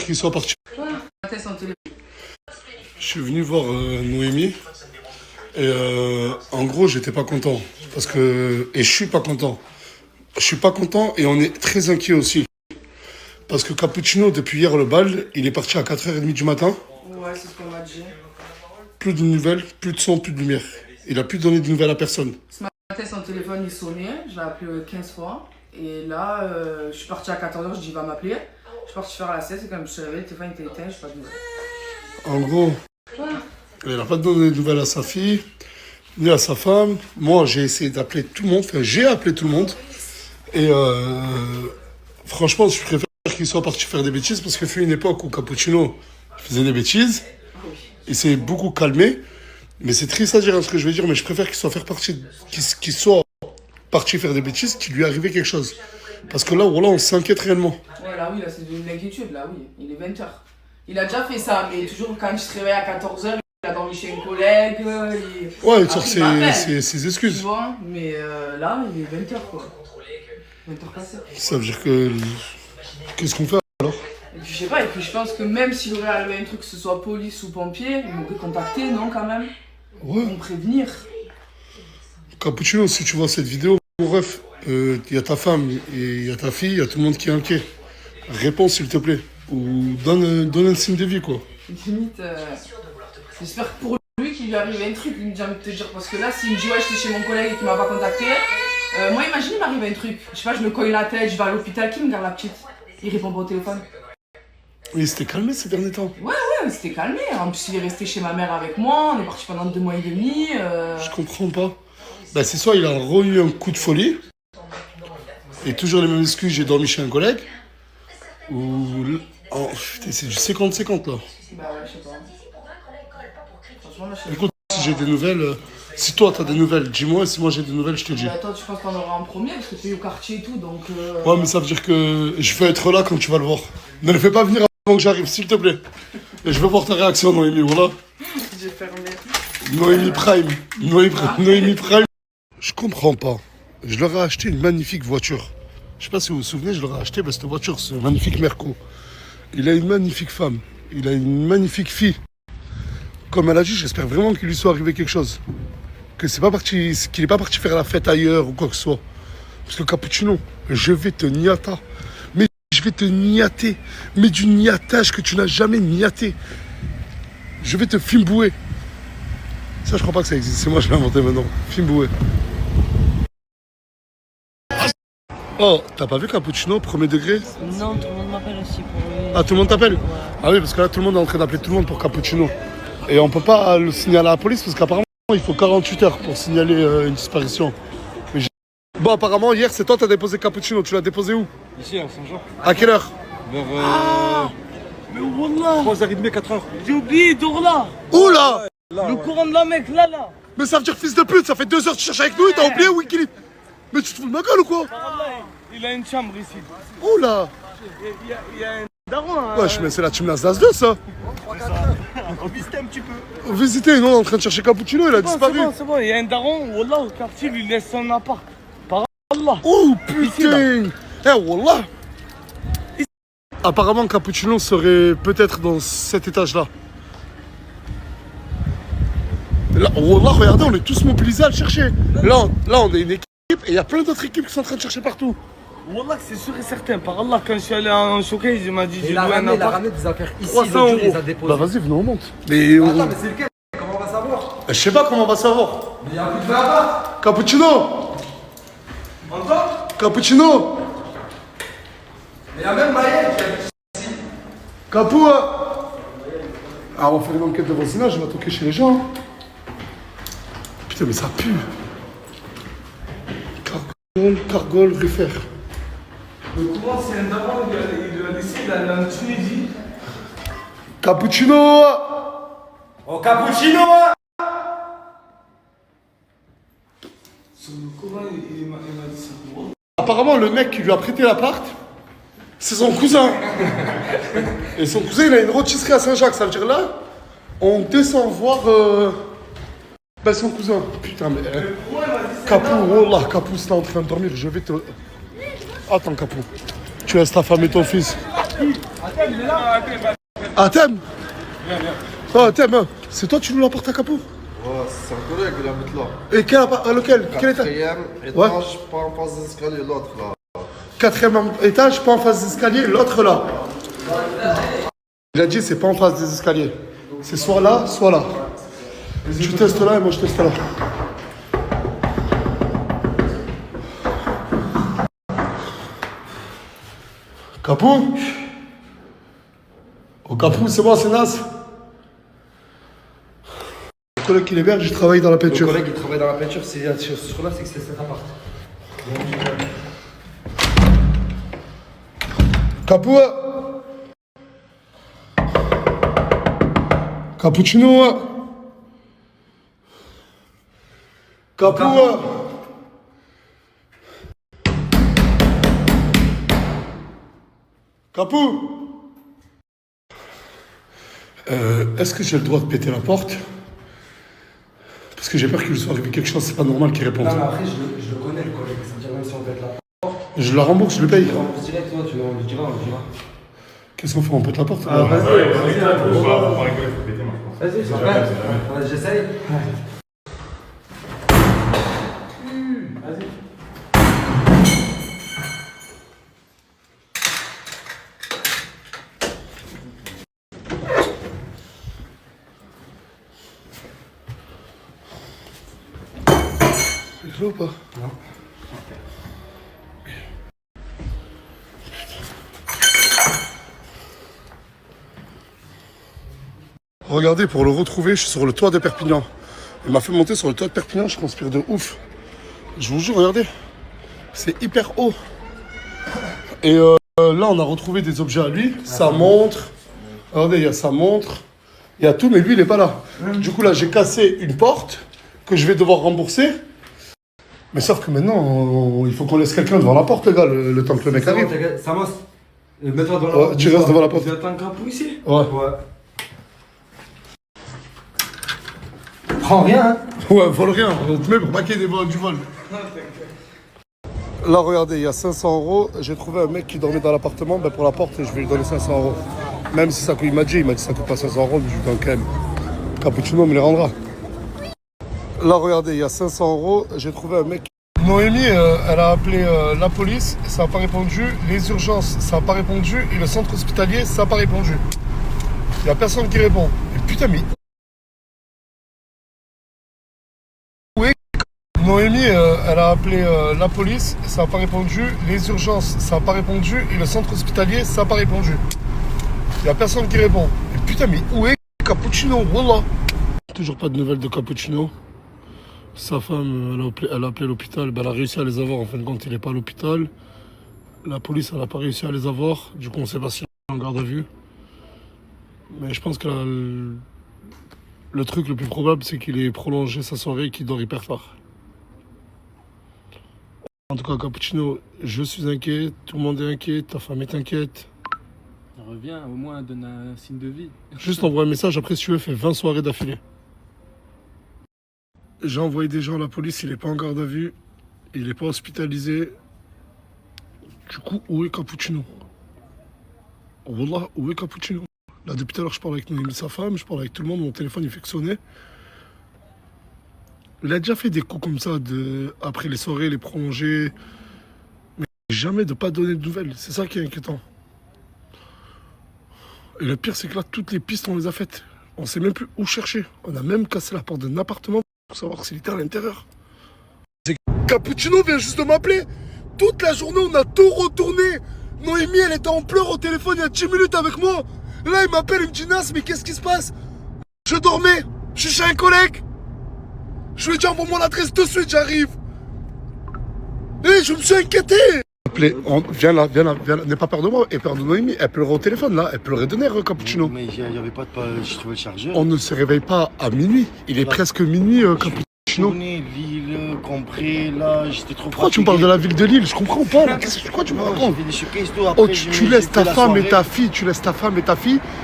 qu'il soit parti. Ouais. Je suis venu voir Noémie et en gros j'étais pas content et je suis pas content. Je suis pas content et on est très inquiet aussi. Parce que Cappuccino, depuis hier le bal, il est parti à 4h30 du matin. Ouais, c'est ce qu'on m'a dit. Plus de nouvelles, plus de son, plus de lumière. Il a plus donné de nouvelles à personne. Ce matin, son téléphone il sonnait, je l'ai appelé 15 fois. Et là, je suis parti à 14h, je dis il va m'appeler. Je suis parti faire la sieste et quand je me suis réveillé, le téléphone était éteint, je sais pas de nouvelles. En gros, il n'a pas donné de nouvelles à sa fille, ni à sa femme. Moi, j'ai essayé d'appeler tout le monde, enfin j'ai appelé tout le monde. Et franchement, je préfère qu'il soit parti faire des bêtises parce qu'il fut une époque où Cappuccino faisait des bêtises. Il s'est beaucoup calmé. Mais c'est triste à dire ce que je veux dire, mais je préfère qu'il soit parti faire des bêtises, qu'il lui arrivait quelque chose. Parce que là, voilà, on s'inquiète réellement. Ouais, là oui, là c'est une inquiétude, là oui. Il est 20h. Il a déjà fait ça, mais toujours quand il se réveille à 14h, il a dormi chez un collègue. Ouais, il sort ses excuses. Tu vois, mais là, il est 20h quoi. 20h passées. Ça veut dire que. Qu'est-ce qu'on fait alors? Et puis je sais pas, et puis je pense que même s'il aurait arrivé un truc, que ce soit police ou pompier, ils m'auraient contacté, non quand même? Ouais. Ils vont prévenir. Cappuccino, si tu vois cette vidéo, mon ref, il y a ta femme et il y a ta fille, il y a tout le monde qui est inquiet. Réponds s'il te plaît. Ou donne un signe de vie quoi. Limite, j'espère que pour lui qu'il lui arrive un truc, j'ai envie de te dire, parce que là, s'il me dit ouais, j'étais chez mon collègue et qu'il m'a pas contacté, moi imagine, il m'arrive un truc. Je sais pas, je me cogne la tête, je vais à l'hôpital, qui me garde la petite? Il répond pas au téléphone. Oui, il s'était calmé ces derniers temps. Ouais, c'était calmé. En plus, il est resté chez ma mère avec moi, on est parti pendant 2 mois et demi. Je comprends pas. Ben, c'est soit il a eu un coup de folie, et toujours les mêmes excuses, j'ai dormi chez un collègue, ou. Oh, putain, c'est du 50-50 là. Bah ouais, je sais pas. Franchement, là, je sais pas. Écoute, si j'ai des nouvelles, si toi t'as des nouvelles, dis-moi, et si moi j'ai des nouvelles, je te dis. Bah, toi, tu penses qu'on aura en premier, parce que tu es au quartier et tout, donc. Ouais, mais ça veut dire que je vais être là quand tu vas le voir. Ne le fais pas venir avant que j'arrive, s'il te plaît. Et je veux voir ta réaction, Noémie, voilà. J'ai fermé. Noémie Prime. Noémie Prime. Je comprends pas. Je leur ai acheté une magnifique voiture. Je sais pas si vous vous souvenez, je leur ai acheté cette voiture, ce magnifique Merco. Il a une magnifique femme. Il a une magnifique fille. Comme elle a dit, j'espère vraiment qu'il lui soit arrivé quelque chose. Que c'est pas parti, qu'il n'est pas parti faire la fête ailleurs ou quoi que ce soit. Parce que Cappuccino, je vais te niata. Mais je vais te niater. Mais du niatage que tu n'as jamais niaté. Je vais te fimbouer. Ça, je crois pas que ça existe. C'est moi, je l'ai inventé maintenant. Fimboué. Oh, t'as pas vu Cappuccino, premier degré? Non, tout le monde m'appelle aussi pour lui. Ah, tout le monde t'appelle? Ouais. Ah oui, parce que là, tout le monde est en train d'appeler tout le monde pour Cappuccino. Et on peut pas le signaler à la police parce qu'apparemment, il faut 48 heures pour signaler une disparition. Bon, apparemment, hier, c'est toi qui as déposé Cappuccino. Tu l'as déposé où? Ici, à Saint-Jean. À quelle heure? Vers Mais Wallah, 3h30, 4h. j'ai oublié Dourla. Oula! Le courant de la mec, là. Mais ça veut dire fils de pute, ça fait 2 heures que tu cherches avec nous et t'as oublié où il est. Mais tu te fous de ma gueule ou quoi? Il a une chambre ici. Oula! Il y a un daron. Hein. Wesh, mais c'est la team Nas 2 ça! On visite un petit peu. Visitez, non, on est en train de chercher Cappuccino, il a disparu. C'est bon, il y a un daron, Wallah, au quartier, lui laisse son appart. Par Allah. Oh putain! Eh, wallah! Apparemment, Cappuccino serait peut-être dans cet étage-là. Là, wallah, regardez, on est tous mobilisés à le chercher. Là, on est une équipe et il y a plein d'autres équipes qui sont en train de chercher partout. Wallah, c'est sûr et certain. Par Allah, quand je suis allé en showcase, il m'a dit j'ai Il a loué un appart. ramené des affaires ici, 300 l'autre jour, il les a euros. déposées. Bah vas-y, venez, on monte. Mais Attends, mais c'est lequel? Comment on va savoir? je sais pas comment on va savoir. Mais il y a un coup de feu là-bas. Cappuccino! Entends? Cappuccino! Mais il y a même Maël qui habite ici. Capou! Ah, on va faire une enquête de voisinage, on va toquer chez les gens. Putain, mais ça pue. Cargol, Ruffer. Le courant, c'est un daron, il lui a laissé, il allait en Tunisie. Cappuccino! Oh, Cappuccino! Sur le courant, il m'a dit ça. Apparemment, le mec qui lui a prêté l'appart, c'est son cousin. Et son cousin, il a une rôtisserie à Saint-Jacques. Ça veut dire là, on descend voir son cousin. Putain, mais. Capou, oh là, Capou, c'est en train de dormir. Je vais te. Attends, Capou. Tu laisses ta femme et ton fils. Atem. Oh, Atem, hein. C'est toi, tu nous l'apportes à Capot? Ouais, c'est un collègue, il habite là. Et lequel? Quel étage? Quatrième étage, pas en face des escaliers, l'autre là. Quatrième étage, pas en face des escaliers, l'autre là. Il a dit c'est pas en face des escaliers. C'est soit là, soit là. Tu testes là et moi je teste là. Capou? Au Capou, c'est moi, c'est Nas. Le collègue qui l'héberge, il travaille dans la Le peinture. collègue, il travaille dans la peinture, c'est sur là, c'est que c'est cet appart. Capou? Cappuccino? Capou? Capou? Est-ce que j'ai le droit de péter la porte? Parce que j'ai peur qu'il lui soit arrivé quelque chose, c'est pas normal qu'il réponde. Non, mais après, je le connais, le collègue, ça veut dire même si on pète la porte. Je la rembourse, je le paye. Tu rembourses direct, toi, tu le diras, on le dira. Qu'est-ce qu'on fait? On pète la porte? Vas-y, c'est prêt. J'essaye. Il est là ou pas? Non. Regardez, pour le retrouver, je suis sur le toit de Perpignan. Il m'a fait monter sur le toit de Perpignan, je transpire de ouf. Je vous jure, regardez. C'est hyper haut. Et là, on a retrouvé des objets à lui. Sa montre. Regardez, il y a sa montre. Il y a tout, mais lui, il n'est pas là. Du coup, là, j'ai cassé une porte que je vais devoir rembourser. Mais sauf que maintenant, il faut qu'on laisse quelqu'un devant la porte, les gars, le temps que le mec arrive. Samos, mets-toi devant la Ouais, tu restes devant la porte. Vous êtes un Capou ici? Ouais. Ouais. Prends rien, hein. Ouais, vole rien. On te met pour pas qu'il y ait du vol. Là, regardez, il y a 500 €. J'ai trouvé un mec qui dormait dans l'appartement. Ben, pour la porte, je vais lui donner 500 €. Même si ça coûte, il m'a dit ça coûte pas 500 €, mais je lui donne quand même. Cappuccino me les rendra. Là, regardez, il y a 500 €. J'ai trouvé un mec. Noémie, elle a appelé la police, ça n'a pas répondu. Les urgences, ça n'a pas répondu. Et le centre hospitalier, ça n'a pas répondu. Il n'y a personne qui répond. Et putain, mais. Noémie, elle a appelé la police, ça n'a pas répondu. Les urgences, ça n'a pas répondu. Et le centre hospitalier, ça n'a pas répondu. Il n'y a personne qui répond. Et putain, mais où est Cappuccino? Wallah. Toujours pas de nouvelles de Cappuccino. Sa femme, elle a appelé l'hôpital. Ben, elle a réussi à les avoir. En fin de compte, il n'est pas à l'hôpital. La police, elle n'a pas réussi à les avoir. Du coup, on sait pas si on est en garde à vue. Mais je pense que le truc le plus probable, c'est qu'il ait prolongé sa soirée et qu'il dort hyper tard. En tout cas, Cappuccino, je suis inquiet, tout le monde est inquiet, ta femme est inquiète. Reviens, au moins, donne un signe de vie. Juste envoie un message, après si tu veux, fais 20 soirées d'affilée. J'ai envoyé des gens à la police, il n'est pas en garde à vue, il n'est pas hospitalisé. Du coup, où est Cappuccino? Wallah, où est Cappuccino? Là, depuis tout à l'heure, je parle avec Noémie, sa femme, je parle avec tout le monde, mon téléphone il fait que sonner. Il a déjà fait des coups comme ça, après les soirées, les prolongés. Mais jamais de pas donner de nouvelles. C'est ça qui est inquiétant. Et le pire, c'est que là, toutes les pistes, on les a faites. On sait même plus où chercher. On a même cassé la porte d'un appartement pour savoir s'il était à l'intérieur. Cappuccino vient juste de m'appeler. Toute la journée, on a tout retourné. Noémie, elle était en pleurs au téléphone il y a 10 minutes avec moi. Là, il m'appelle, il me dit Nas, mais qu'est-ce qui se passe? Je dormais. Je suis chez un collègue. Je lui ai dit envoie-moi l'adresse de suite, j'arrive. Et je me suis inquiété. Viens là, n'aie pas peur de moi et peur de Noémie. Elle pleurait au téléphone là, elle pleurait de nerfs, Cappuccino. Mais il n'y avait pas de. Je trouvais le chargeur. On ne se réveille pas à minuit. Il est presque minuit, Cappuccino. Lille, Compré, là, j'étais trop. Pourquoi tu me parles de la ville de Lille? Je comprends pas là. Pourquoi tu me racontes? Oh, tu laisses ta femme et ta fille,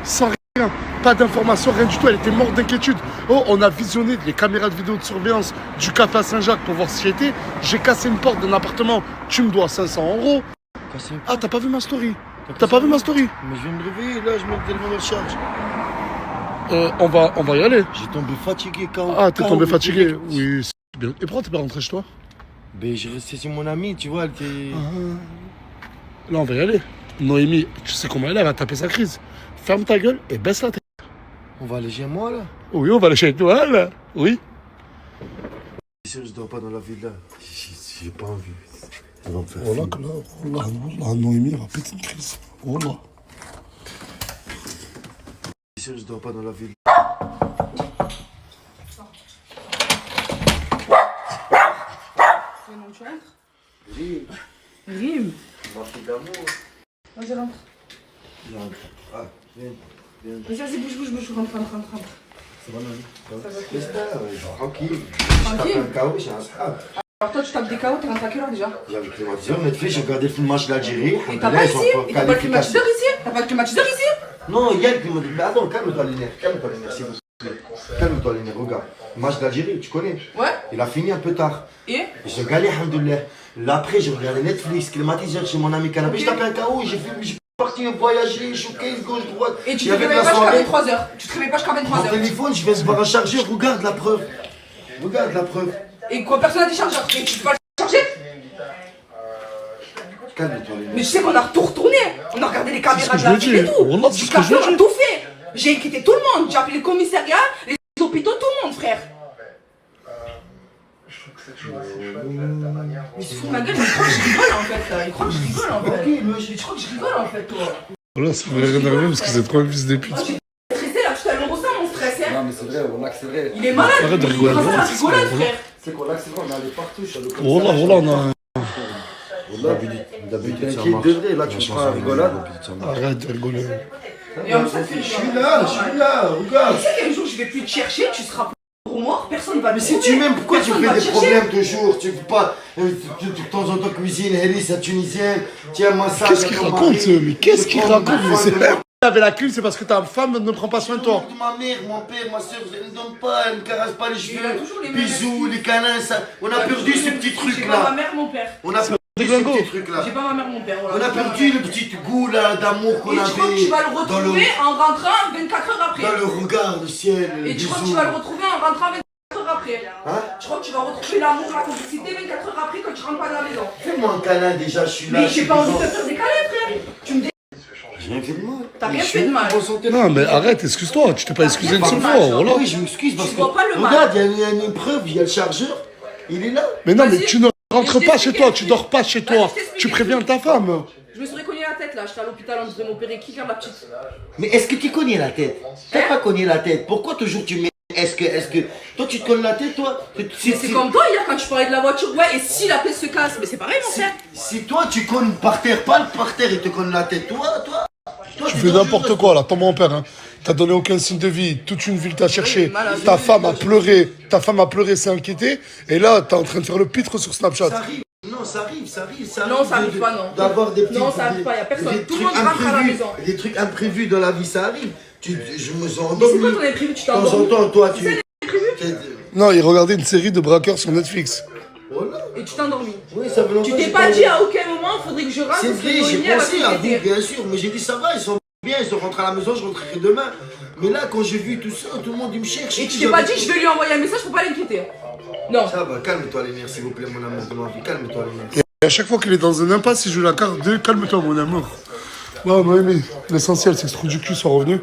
sans rien. Pas d'informations, rien du tout. Elle était morte d'inquiétude. Oh, on a visionné les caméras de vidéo de surveillance du café à Saint-Jacques pour voir si j'y étais. J'ai cassé une porte d'un appartement. Tu me dois 500 €. Ah, t'as pas vu ma story? T'as pas vu ma story? Mais je vais me réveiller, là, je mets le téléphone en charge. On va y aller. J'ai tombé fatigué quand. Ah, t'es tombé fatigué? Oui, c'est bien. Et pourquoi t'es pas rentré chez toi? Ben, j'ai resté chez mon amie, tu vois, elle était. Là, on va y aller. Noémie, tu sais comment elle est, elle va taper sa crise. Ferme ta gueule et baisse la tête. On va aller chez moi, là. Oui, on va aller chez toi, là. Oui. C'est sûr, je dors pas dans la villa. J'ai pas envie. Elle va me faire. Oh là, que là, Noémie, elle va péter une crise. Oh là. C'est sûr, je dors pas dans la villa. Tu rentres? Rime. Ma fille d'amour. Vas-y, rentre. Ah, viens. Vas-y, bouge, rentre. Ça va, Nani? Ça va. J'espère, tranquille. Tranquille. Je tape un KO, j'ai un strap. Alors toi, tu tapes des KO, t'es rentré à quelle heure déjà? J'ai avec le climatiseur, Netflix, j'ai regardé le film match d'Algérie. Et t'as pas ici? Et t'as pas le climatiseur ici? T'as pas le climatiseur ici? Non, il y a le climatiseur. Mais attends, calme-toi les nerfs, s'il vous plaît. Calme-toi les nerfs, regarde. Le match d'Algérie, tu connais? Ouais. Il a fini un peu tard. Et? J'ai regardé, alhamdoulilah. Là, après, j'ai regardé Netflix, climatiseur chez mon ami canapé. J'ai tapé un KO, j'ai parti voyager, choqué, gauche, droite. Et tu Il y te avait de réveilles la pas jusqu'à soirée. 23h. Tu te réveilles pas jusqu'à Mon 23h. téléphone, je vais se voir un chargeur, regarde la preuve. Regarde la preuve. Et quoi, personne n'a des chargeurs. Et tu peux pas le charger? Calme-toi les nerfs. Mais tu sais qu'on a tout retourné. On a regardé les caméras de je la veux ville et dire. tout. Wallah, c'est ce Jusqu'à que je veux on a dire. tout fait. J'ai inquiété tout le monde. J'ai appelé le commissariat, les hôpitaux, tout le monde, frère. Mais il se fout de ma gueule, mais il croit que je rigole en fait. Il croit que je rigole en fait. Je crois que je rigole en fait, toi. Voilà, ça me fait énerver parce que c'est trop un fils de pute. Oh, j'ai stressé là, tout à l'heure, on ressent mon stress, hein. Non, mais c'est vrai, on accélère. Il est malade. Arrête de Il rigoler. commence à la rigolade, frère. C'est qu'on accélère, on allait partout, je suis allé comme Oh là, on a. D'habitude, ça marche. Degrés, là, tu me feras un rigolade. Arrête de rigoler. Et en fait, Je suis là, regarde. tu sais qu'un jour je vais plus te chercher, tu seras pour mort, personne va te Mais si trouver. tu m'aimes, pourquoi tu Personne fais va des te chercher. problèmes toujours? Tu fais pas. De temps en temps, cuisine, Hélice, la tunisienne. Tiens, massage. Qu'est-ce qu'il raconte, mais qu'est-ce qu'il raconte? Mais c'est t'avais la clim, c'est parce que ta femme ne prend pas soin de toi. Ma mère, mon père, ma soeur, elle ne donne pas, elle ne caresse pas les Il a cheveux. toujours les mêmes Bisous, excuses. les câlins, ça. On a perdu ce petit J'ai pas ma truc-là. mère, mon père. On a perdu des ce glingos. petit truc-là. J'ai pas ma mère, mon père. On Voilà. a perdu le petit goût là d'amour qu'on Et avait. je crois que tu vas le dans retrouver en rentrant 24 heures après. Dans le regard, le ciel, le Et tu crois que bisou. tu vas le retrouver en rentrant 24 heures après. Hein? Je crois que tu vas retrouver l'amour, la complicité 24 heures après quand tu rentres pas de la maison. Fais-moi un câlin déjà, je suis là. Mais je j'ai suis pas envie de vivant. te faire des câlins, frère. Tu me dis. J'ai rien fait de mal. T'as rien Je suis fait de là mal. pour ressentir Non, le mais truc. arrête, excuse-toi. Tu t'es pas excusé une Pas seule mal, fois. genre. Voilà. Oui, je m'excuse parce Tu que. vois pas le mal. Regarde, il y a une preuve, il y a le chargeur. Il est là. Mais non, mais Vas-y. tu ne rentres Je pas chez t'explique, toi, tu dors pas chez Vas-y, toi. je t'explique. Tu préviens ta femme. Je me serais cogné la tête là, j'étais à l'hôpital, on devait m'opérer. Qui garde la petite? Mais est-ce que tu connais la tête? T'as pas cogné la tête. Pourquoi toujours tu mets. Est-ce que. Toi, tu te cognes la tête, toi? Mais c'est comme toi hier quand tu parlais de la voiture. Ouais, et si la pièce se casse? Mais c'est pareil, mon frère. Si toi, tu cognes par terre, pas le par terre, il te cogne la tête. Toi, Tu fais n'importe quoi là, ton mon père. Hein. T'as donné aucun signe de vie, toute une ville t'a cherché. malade. Ta femme a pleuré, s'est inquiétée. Et là, t'es en train de faire le pitre sur Snapchat. Ça arrive. Non, ça arrive. Non, ça arrive pas, non. D'avoir des petits. Non, ça arrive pas, y a personne. des Tout le trucs monde rentre à la imprévus. maison. Des trucs imprévus dans la vie, ça arrive. Je me sens Mais c'est endormi. quoi ton imprévu? Tu t'es De temps en endormi? temps, toi, tu. Non, il regardait une série de braqueurs sur Netflix. Voilà. Et tu t'es endormi. Oui, ça fait longtemps Tu que t'es j'ai pas dit à aucun moment, faudrait que je rentre C'est parce que vrai, j'ai Noémie, elle va pensé à vous, s'inquiéter. bien sûr, mais j'ai dit ça va, ils sont bien, ils sont rentrés à la maison, je rentrerai demain. Mais là, quand j'ai vu tout ça, tout le monde il me cherche. Et tu t'es pas dit, je vais lui envoyer un message pour pas l'inquiéter. Non. Ça va, calme-toi les nerfs, s'il vous plaît, mon amour de ma vie, calme-toi les nerfs. Et à chaque fois qu'il est dans une impasse, il joue la carte de calme-toi, mon amour. Ouais, Noémie, l'essentiel, c'est que ce trou du cul soit revenu.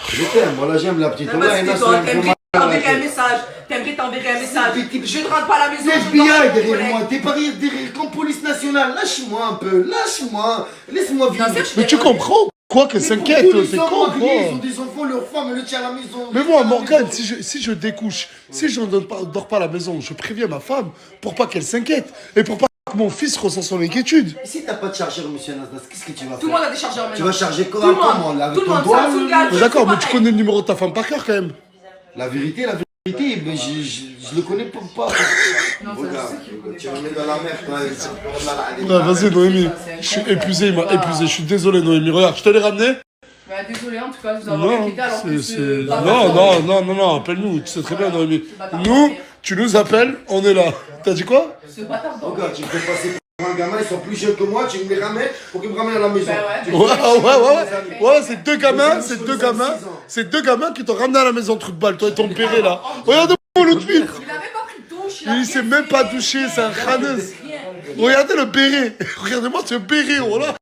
Je t'aime, voilà, j'aime la petite. Non, mais c'était toi, t'aimerais t'enverrer un message. Je ne rentre pas à la maison. je FBI dors avec mon derrière collègue. moi, t'es pas derrière comme police nationale, lâche-moi un peu, lâche-moi, laisse-moi vivre. Non, c'est- Mais tu comprends quoi qu'elle Mais s'inquiète, pourquoi c'est ils sont con mariés, Ils ont quoi. des enfants, leur femme, elle le tient à la maison. Mais moi, Morgane, si je découche, si je ne dors pas à la maison, je préviens ma femme pour pas qu'elle s'inquiète et pour pas que mon fils ressent son inquiétude. Si t'as pas de chargeur, monsieur Nasdas, qu'est-ce que tu vas faire? Tout le monde a des chargeurs maintenant. Tu vas charger Tout le comment monde. là, avec Tout le ton monde. doigt Samsung Galaxy, Mais d'accord, c'est mais tu pareil. connais le numéro de ta femme par cœur quand même. La vérité, mais je le connais pas. Non, ça, Regarde, je sais qu'il connaît tu pas. me mets dans la merde, toi. Ouais, vas-y, Noémie. Je suis épuisé, il m'a épuisé. Je suis désolé, Noémie. Regarde, je te l'ai ramené. Bah, désolé en tout cas de vous avoir Non, inquiété alors que non, appelle-nous. Tu sais très bien, Noémie. Nous, tu nous appelles, on est là. T'as dit quoi? Ce bâtard d'homme. Regarde, tu me fais passer Un gamin, ils sont plus jeunes que moi, tu me les ramènes pour qu'ils me ramènent à la maison. Ben ouais. Tu- Ouais, c'est deux gamins, Les c'est amis, deux ils ont gamins, 6 ans. c'est deux gamins qui t'ont ramené à la maison, truc balle, toi et ton péré là. Regardez-moi l'autre fil. Il avait pas pris de douche. Il s'est même pas douché, c'est un crâneuse. Regardez le béret. Regardez-moi ce béret, voilà.